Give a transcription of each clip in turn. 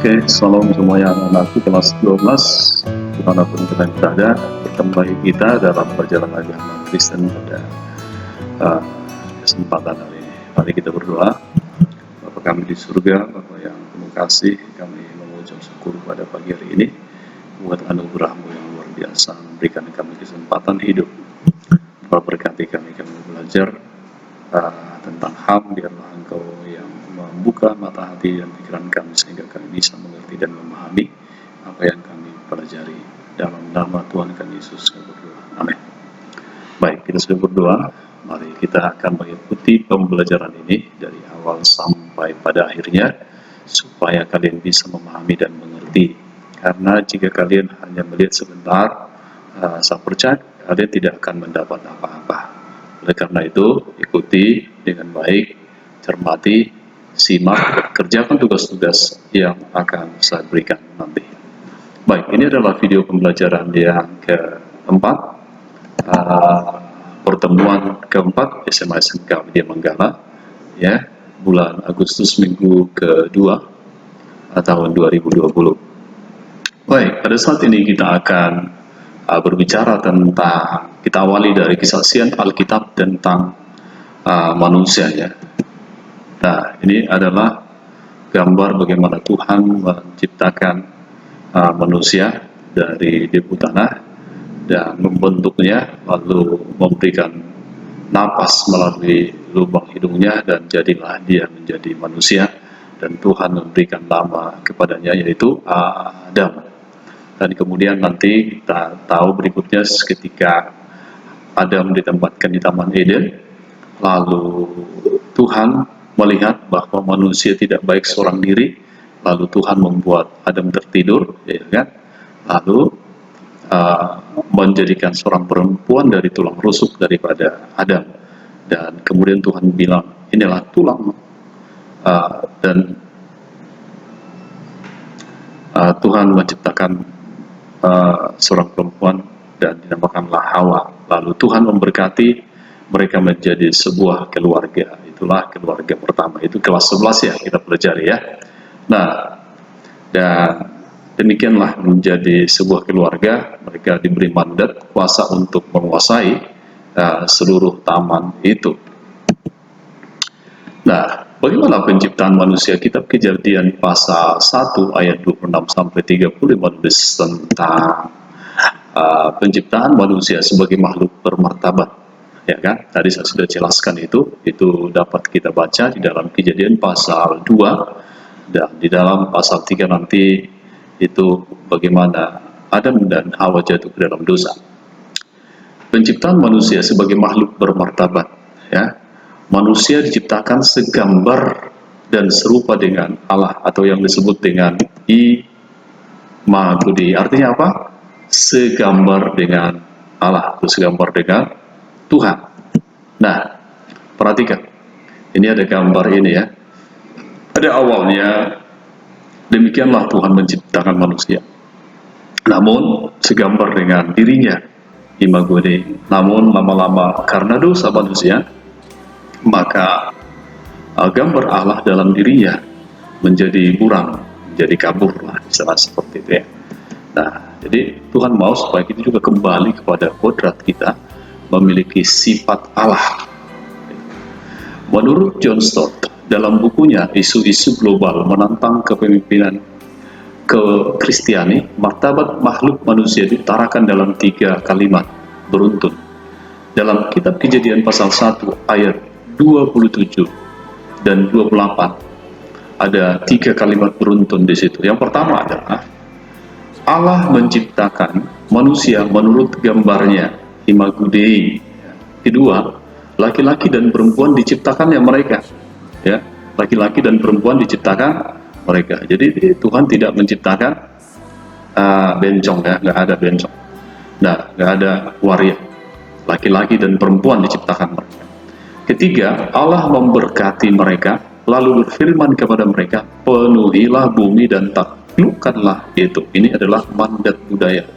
Oke, salam semuanya anak-anakku kelas 12 dimanapun kalian berada. Bertemu lagi kita dalam perjalanan agama Kristen pada kesempatan hari ini. Mari kita berdoa. Bapa kami di surga, Bapa yang penuh kasih, kami mengucap syukur pada pagi hari ini buat anugerah-Mu yang luar biasa, memberikan kami kesempatan hidup. Bapa berkati kami belajar tentang HAM, biarlah Engkau yang membuka mata hati dan pikiran kami sehingga kami bisa mengerti dan memahami apa yang kami pelajari. Dalam nama Tuhan kami Yesus kami berdoa. Amin. Baik, kita sudah berdoa. Mari kita akan mengikuti pembelajaran ini dari awal sampai pada akhirnya supaya kalian bisa memahami dan mengerti. Karena jika kalian hanya melihat sebentar, saya percaya kalian tidak akan mendapat apa-apa. Oleh karena itu, ikuti dengan baik, cermati, simak, kerjakan tugas-tugas yang akan saya berikan nanti. Baik, ini adalah video pembelajaran yang keempat, pertemuan keempat SMA SMK Widya Manggala, ya, bulan Agustus minggu kedua tahun 2020. Baik, pada saat ini kita akan berbicara tentang, kita awali dari kesaksian Alkitab tentang manusia, ya. Nah, ini adalah gambar bagaimana Tuhan menciptakan manusia dari debu tanah dan membentuknya, lalu memberikan napas melalui lubang hidungnya dan jadilah dia menjadi manusia, dan Tuhan memberikan nama kepadanya yaitu Adam. Dan kemudian nanti kita tahu berikutnya ketika Adam ditempatkan di Taman Eden, lalu Tuhan melihat bahwa manusia tidak baik seorang diri, lalu Tuhan membuat Adam tertidur, ya kan? Lalu menjadikan seorang perempuan dari tulang rusuk daripada Adam, dan kemudian Tuhan bilang inilah tulang, dan Tuhan menciptakan seorang perempuan dan dinamakanlah Hawa. Lalu Tuhan memberkati mereka menjadi sebuah keluarga. Itulah keluarga pertama. Itu kelas 11 ya kita pelajari, ya. Nah, dan demikianlah menjadi sebuah keluarga. Mereka diberi mandat kuasa untuk menguasai seluruh taman itu. Nah, bagaimana penciptaan manusia? Kitab Kejadian pasal 1 ayat 26 sampai 35 menulis tentang penciptaan manusia sebagai makhluk bermartabat. Ya kan? Tadi saya sudah jelaskan itu dapat kita baca di dalam Kejadian pasal 2, dan di dalam pasal 3 nanti itu bagaimana Adam dan Hawa jatuh ke dalam dosa. Penciptaan manusia sebagai makhluk bermartabat, ya. Manusia diciptakan segambar dan serupa dengan Allah, atau yang disebut dengan imago Dei. Artinya apa? Segambar dengan Allah, atau segambar dengan Tuhan. Nah, perhatikan. Ini ada gambar ini, ya. Pada awalnya demikianlah Tuhan menciptakan manusia. Namun segambar dengan dirinya, imago Dei. Namun lama-lama karena dosa manusia, maka gambar Allah dalam dirinya menjadi buram, menjadi kabur lah, istilah seperti itu, ya. Nah, jadi Tuhan mau supaya kita juga kembali kepada kodrat kita memiliki sifat Allah. Menurut John Stott dalam bukunya Isu-isu Global Menantang Kepemimpinan Kristiani, martabat makhluk manusia diutarakan dalam 3 kalimat beruntun. Dalam kitab Kejadian pasal 1 ayat 27 dan 28 ada 3 kalimat beruntun di situ. Yang pertama adalah Allah menciptakan manusia menurut gambarnya, imago Dei. Kedua, laki-laki dan perempuan diciptakannya mereka, ya. Laki-laki dan perempuan diciptakan mereka. Jadi Tuhan tidak menciptakan bencong, ya, nggak ada bencong. Nah, nggak ada waria. Laki-laki dan perempuan diciptakan mereka. Ketiga, Allah memberkati mereka, lalu berfirman kepada mereka, penuhilah bumi dan taklukkanlah itu. Ini adalah mandat budaya.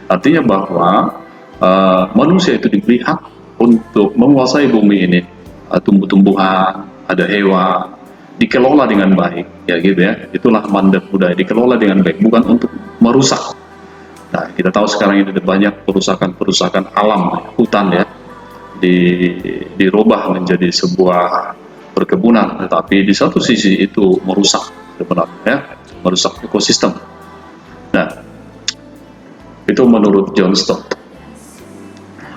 Artinya bahwa manusia itu diberi hak untuk menguasai bumi ini, tumbuh-tumbuhan, ada hewan, dikelola dengan baik, ya gitu ya. Itulah mandat budaya, dikelola dengan baik, bukan untuk merusak. Nah, kita tahu sekarang ini ada banyak perusakan alam, hutan ya, dirubah menjadi sebuah perkebunan, tetapi di satu sisi itu merusak sebenarnya, ya, merusak ekosistem. Nah, itu menurut John Stott.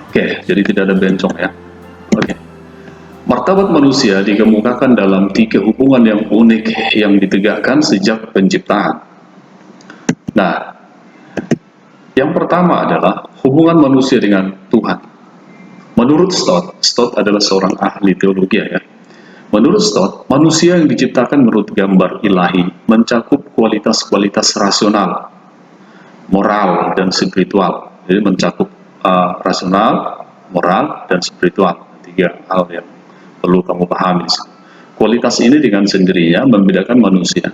Oke, jadi tidak ada bencong ya. Oke. Martabat manusia dikemukakan dalam 3 hubungan yang unik yang ditegakkan sejak penciptaan. Nah, yang pertama adalah hubungan manusia dengan Tuhan. Menurut Stott adalah seorang ahli teologi ya. Menurut Stott, manusia yang diciptakan menurut gambar ilahi mencakup kualitas-kualitas rasional, moral, dan spiritual. Jadi mencakup rasional, moral, dan spiritual. 3 hal yang perlu kamu pahami. Kualitas ini dengan sendirinya membedakan manusia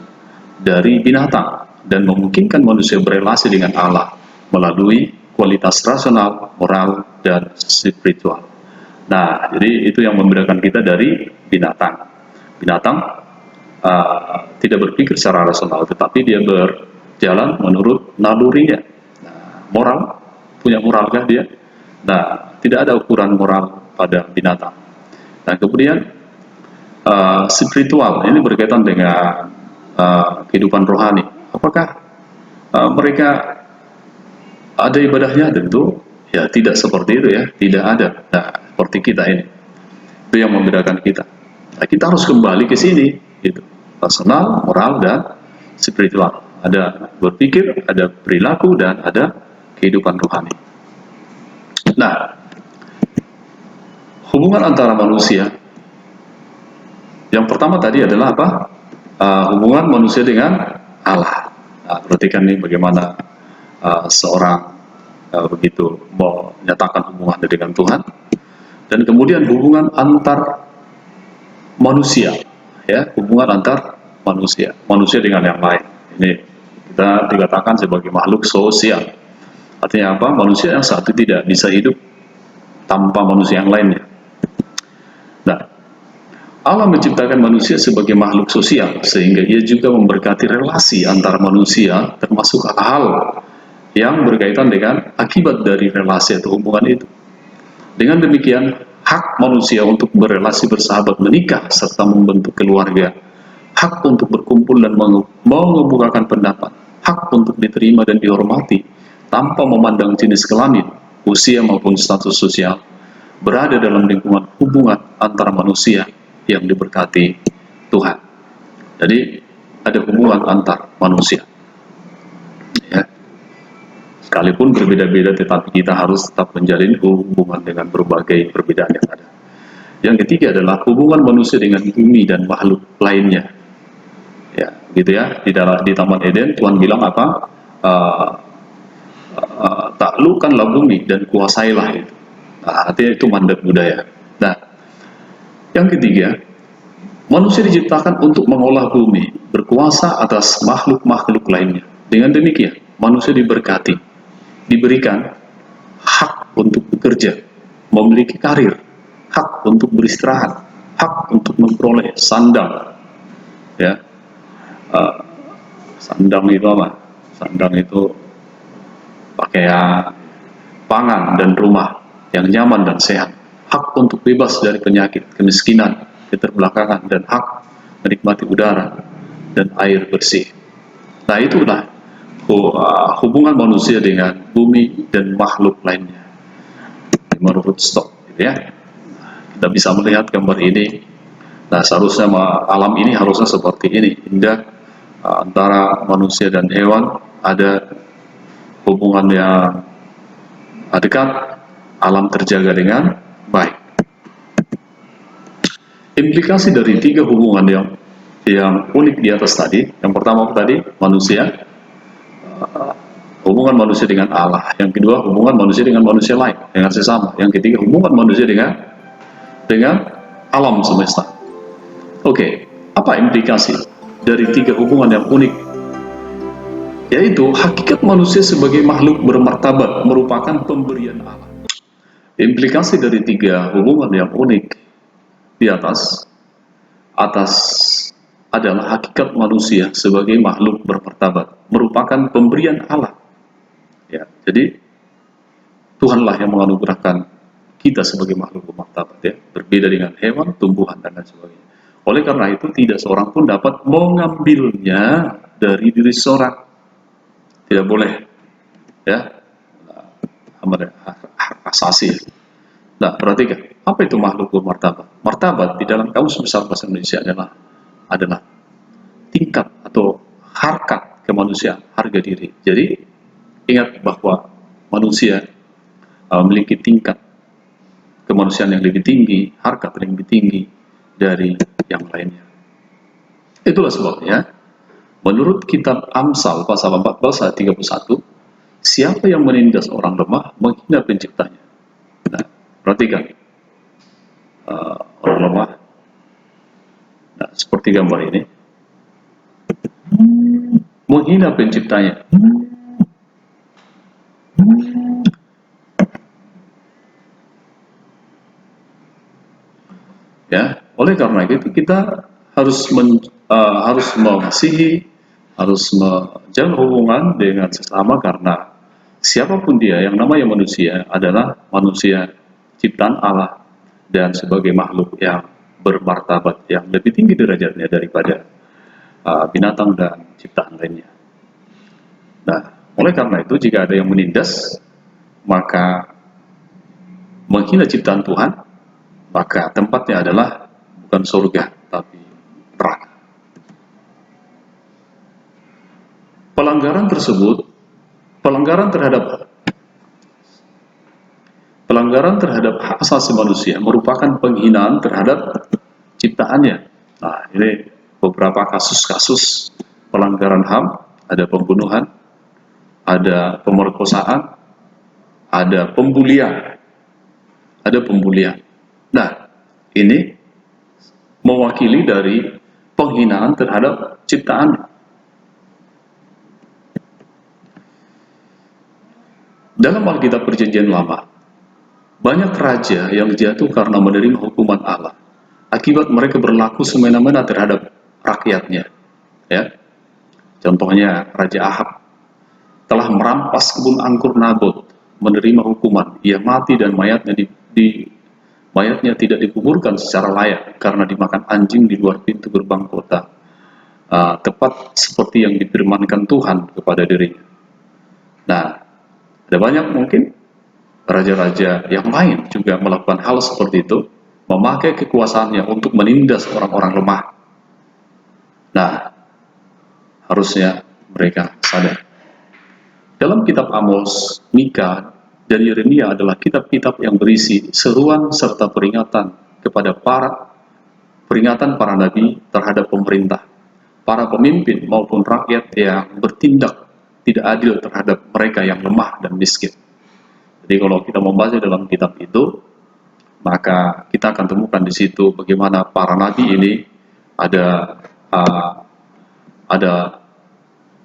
dari binatang dan memungkinkan manusia berelasi dengan Allah melalui kualitas rasional, moral, dan spiritual. Nah, jadi itu yang membedakan kita dari binatang. Binatang tidak berpikir secara rasional, tetapi dia berjalan menurut nalurinya. Nah, moral, punya moralkah dia? Nah, tidak ada ukuran moral pada binatang. Nah, kemudian spiritual ini berkaitan dengan kehidupan rohani. Apakah mereka ada ibadahnya? Tentu ya tidak seperti itu ya, tidak ada. Nah, seperti kita ini, itu yang membedakan kita. Nah, kita harus kembali ke sini, gitu. Rasional, moral, dan spiritual. Ada berpikir, ada perilaku, dan ada kehidupan rohani. Nah, hubungan antara manusia, yang pertama tadi adalah apa? Hubungan manusia dengan Allah. Nah, perhatikan nih bagaimana seorang begitu menyatakan hubungannya dengan Tuhan, dan kemudian hubungan antar manusia, ya, hubungan antar manusia dengan yang lain. Ini kita dikatakan sebagai makhluk sosial. Artinya apa? Manusia yang satu tidak bisa hidup tanpa manusia yang lainnya. Nah, Allah menciptakan manusia sebagai makhluk sosial, sehingga ia juga memberkati relasi antar manusia, termasuk hal-hal yang berkaitan dengan akibat dari relasi atau hubungan itu. Dengan demikian, hak manusia untuk berelasi bersahabat, menikah, serta membentuk keluarga, hak untuk berkumpul dan mengemukakan pendapat, hak untuk diterima dan dihormati, tanpa memandang jenis kelamin, usia maupun status sosial, berada dalam lingkungan hubungan antara manusia yang diberkati Tuhan. Jadi ada hubungan antar manusia, ya. Sekalipun berbeda-beda, tetapi kita harus tetap menjalin hubungan dengan berbagai perbedaan yang ada. Yang ketiga adalah hubungan manusia dengan bumi dan makhluk lainnya. Ya, gitu ya. Di Taman Eden Tuhan bilang apa? Taklukkanlah bumi dan kuasailah itu. Nah, artinya itu mandat budaya. Nah, yang ketiga, manusia diciptakan untuk mengolah bumi, berkuasa atas makhluk-makhluk lainnya. Dengan demikian, manusia diberkati, diberikan hak untuk bekerja, memiliki karir, hak untuk beristirahat, hak untuk memperoleh sandang. Ya, sandang itu apa? Sandang itu pakaian, pangan, dan rumah yang nyaman dan sehat, hak untuk bebas dari penyakit, kemiskinan, keterbelakangan, dan hak menikmati udara dan air bersih. Nah, itulah hubungan manusia dengan bumi dan makhluk lainnya menurut Stott, gitu ya. Kita bisa melihat gambar ini. Nah, seharusnya alam ini harusnya seperti ini, indah, antara manusia dan hewan ada hubungan yang dekat, alam terjaga dengan baik. Implikasi dari 3 hubungan yang unik di atas tadi, yang pertama tadi manusia, hubungan manusia dengan Allah, yang kedua hubungan manusia dengan manusia lain, dengan sesama, yang ketiga hubungan manusia dengan alam semesta. Oke, apa implikasi dari 3 hubungan yang unik? Yaitu hakikat manusia sebagai makhluk bermartabat merupakan pemberian Allah. Implikasi dari 3 hubungan yang unik di atas adalah hakikat manusia sebagai makhluk bermartabat, merupakan pemberian Allah. Ya, jadi Tuhanlah yang menganugerahkan kita sebagai makhluk bermartabat, ya, berbeda dengan hewan, tumbuhan, dan lain sebagainya. Oleh karena itu, tidak seorang pun dapat mengambilnya dari diri seorang. Tidak boleh, ya, hak asasi. Nah, perhatikan, apa itu makhluk bermartabat? Martabat di dalam Kamus Besar Bahasa Indonesia adalah tingkat atau harkat kemanusiaan, harga diri. Jadi, ingat bahwa manusia memiliki tingkat kemanusiaan yang lebih tinggi, harkat yang lebih tinggi dari yang lainnya. Itulah sebabnya, menurut kitab Amsal pasal 14 ayat 31, siapa yang menindas orang lemah menghina penciptanya. Nah, perhatikan, orang lemah. Nah, seperti gambar ini, menghina penciptanya. Ya, oleh karena itu kita harus mengasihi, harus menjalin hubungan dengan sesama, karena siapapun dia, yang namanya manusia adalah manusia ciptaan Allah dan sebagai makhluk yang bermartabat, yang lebih tinggi derajatnya daripada binatang dan ciptaan lainnya. Nah, oleh karena itu jika ada yang menindas, maka menghina ciptaan Tuhan, maka tempatnya adalah bukan surga, tapi neraka. Pelanggaran tersebut, pelanggaran terhadap hak asasi manusia merupakan penghinaan terhadap ciptaannya. Nah, ini beberapa kasus-kasus pelanggaran HAM, ada pembunuhan, ada pemerkosaan, ada pembulian. Nah, ini mewakili dari penghinaan terhadap ciptaan. Dalam Alkitab Perjanjian Lama, banyak raja yang jatuh karena menerima hukuman Allah akibat mereka berlaku semena-mena terhadap rakyatnya. Ya, contohnya Raja Ahab telah merampas kebun anggur Nabot, menerima hukuman. Ia mati dan mayatnya tidak dikuburkan secara layak karena dimakan anjing di luar pintu gerbang kota. Tepat seperti yang difirmankan Tuhan kepada dirinya. Nah, ada banyak mungkin raja-raja yang lain juga melakukan hal seperti itu, memakai kekuasaannya untuk menindas orang-orang lemah. Nah, harusnya mereka sadar. Dalam kitab Amos, Mika, dan Yeremia adalah kitab-kitab yang berisi seruan serta peringatan para nabi terhadap pemerintah, para pemimpin maupun rakyat yang bertindak tidak adil terhadap mereka yang lemah dan miskin. Jadi kalau kita membaca dalam kitab itu, maka kita akan temukan di situ bagaimana para nabi ini ada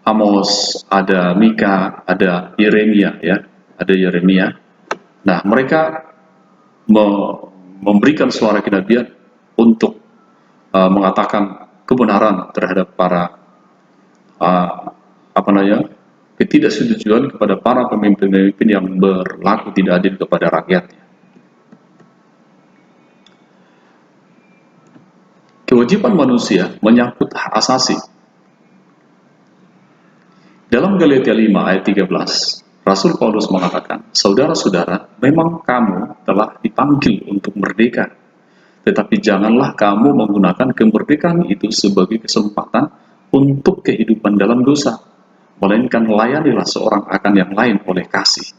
Amos, ada Mika, ada Yeremia, ya, ada Yeremia. Nah, mereka memberikan suara kenabian untuk mengatakan kebenaran terhadap para ketidaksetujuan kepada para pemimpin-pemimpin yang berlaku tidak adil kepada rakyatnya. Kewajiban manusia menyangkut hak asasi. Dalam Galatia 5 ayat 13, Rasul Paulus mengatakan, saudara-saudara, memang kamu telah dipanggil untuk merdeka, tetapi janganlah kamu menggunakan kemerdekaan itu sebagai kesempatan untuk kehidupan dalam dosa, melainkan layanilah seorang akan yang lain oleh kasih.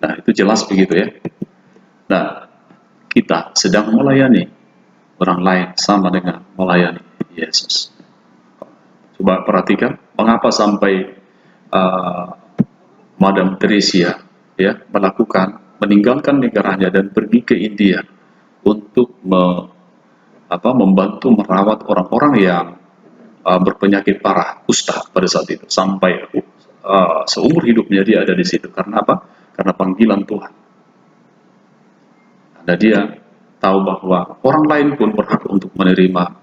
Nah, itu jelas begitu ya. Nah, kita sedang melayani orang lain sama dengan melayani Yesus. Coba perhatikan, mengapa sampai Madam Teresia ya meninggalkan negaranya dan pergi ke India untuk membantu merawat orang-orang yang berpenyakit parah kusta pada saat itu, sampai seumur hidupnya dia ada di situ. Karena apa? Karena panggilan Tuhan. Karena dia tahu bahwa orang lain pun berhak untuk menerima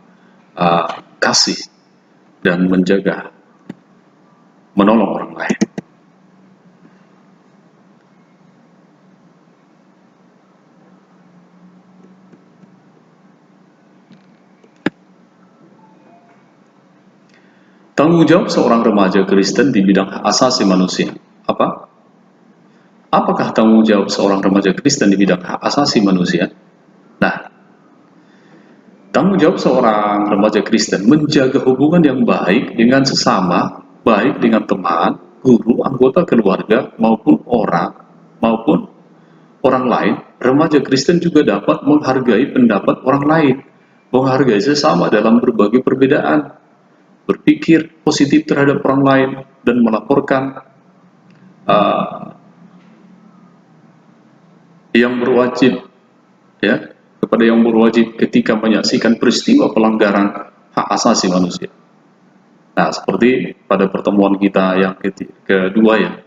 kasih dan menjaga, menolong orang lain. Tanggung jawab seorang remaja Kristen di bidang hak asasi manusia. Apa? Apakah tanggung jawab seorang remaja Kristen di bidang hak asasi manusia? Nah, tanggung jawab seorang remaja Kristen menjaga hubungan yang baik dengan sesama, baik dengan teman, guru, anggota keluarga, maupun orang lain. Remaja Kristen juga dapat menghargai pendapat orang lain, menghargai sesama dalam berbagai perbedaan, berpikir positif terhadap orang lain, dan melaporkan yang berwajib, ya, kepada yang berwajib ketika menyaksikan peristiwa pelanggaran hak asasi manusia. Nah, seperti pada pertemuan kita yang kedua ya,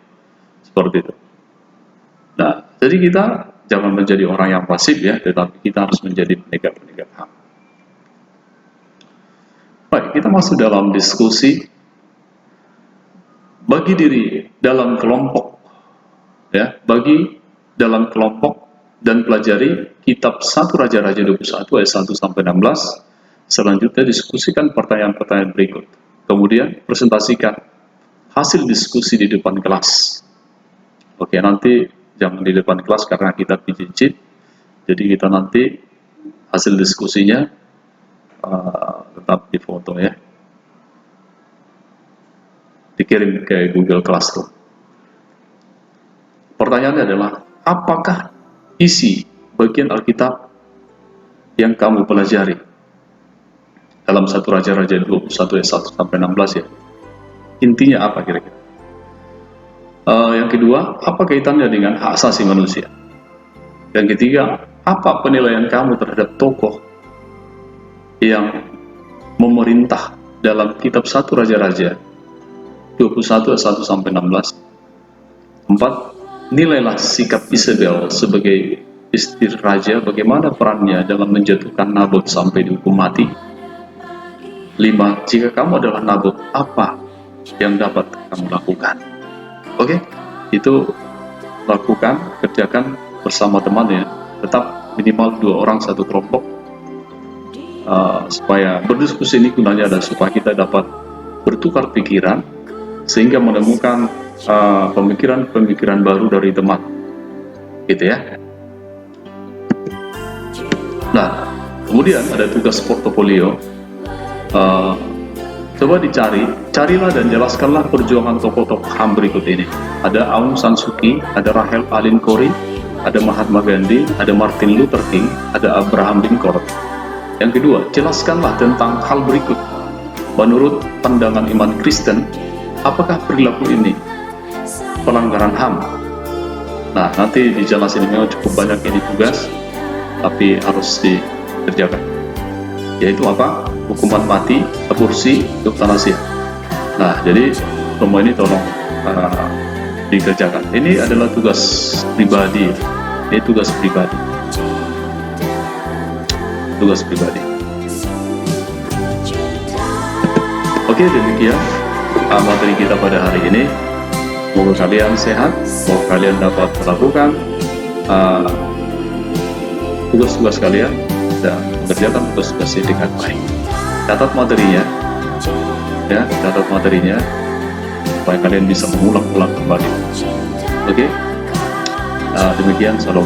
seperti itu. Nah, jadi kita jangan menjadi orang yang pasif ya, tetapi kita harus menjadi penegak HAM. Baik, kita masuk dalam diskusi bagi diri dalam kelompok, ya, bagi dalam kelompok dan pelajari kitab 1 Raja-Raja 21 ayat 1 sampai 16. Selanjutnya diskusikan pertanyaan-pertanyaan berikut. Kemudian presentasikan hasil diskusi di depan kelas. Oke, nanti jangan di depan kelas karena kita pijit. Jadi kita nanti hasil diskusinya tetap difoto ya, dikirim ke Google Classroom. Pertanyaannya adalah, apakah isi bagian Alkitab yang kamu pelajari dalam 1 Raja-Raja 21 ayat 1 sampai 16 ya? Intinya apa kira-kira? Yang kedua, apa kaitannya dengan hak asasi manusia? Yang ketiga, apa penilaian kamu terhadap tokoh yang memerintah dalam kitab 1 Raja-Raja 21 ayat 1 sampai 16? 4. Nilailah sikap Isabel sebagai istri raja, bagaimana perannya dalam menjatuhkan Nabot sampai dihukum mati. 5. Jika kamu adalah Nabot, apa yang dapat kamu lakukan? Oke, itu lakukan, kerjakan bersama teman ya. Tetap minimal 2 orang satu kelompok, supaya berdiskusi ini gunanya adalah supaya kita dapat bertukar pikiran sehingga menemukan pemikiran-pemikiran baru dari teman, gitu ya. Nah, kemudian ada tugas portofolio. Coba carilah dan jelaskanlah perjuangan tokoh-tokoh HAM berikut ini. Ada Aung San Suu Kyi, ada Rahel Alin Corrie, ada Mahatma Gandhi, ada Martin Luther King, ada Abraham Lincoln. Yang kedua, jelaskanlah tentang hal berikut. Menurut pandangan iman Kristen, apakah perilaku ini pelanggaran HAM? Nah, nanti dijelasin, memang cukup banyak ini tugas, tapi harus dikerjakan. Yaitu apa? Hukuman mati, aborsi, euthanasia. Nah, jadi semua ini tolong dikerjakan. Ini adalah tugas pribadi. Ini tugas pribadi. Tugas pribadi. Oke, demikian materi kita pada hari ini. Semoga kalian sehat, semoga kalian dapat melakukan tugas-tugas kalian dan mengerjakan tugas-tugas dengan baik. Catat materinya, ya, catat materinya supaya kalian bisa mengulang-ulang kembali. Oke, demikian, salam.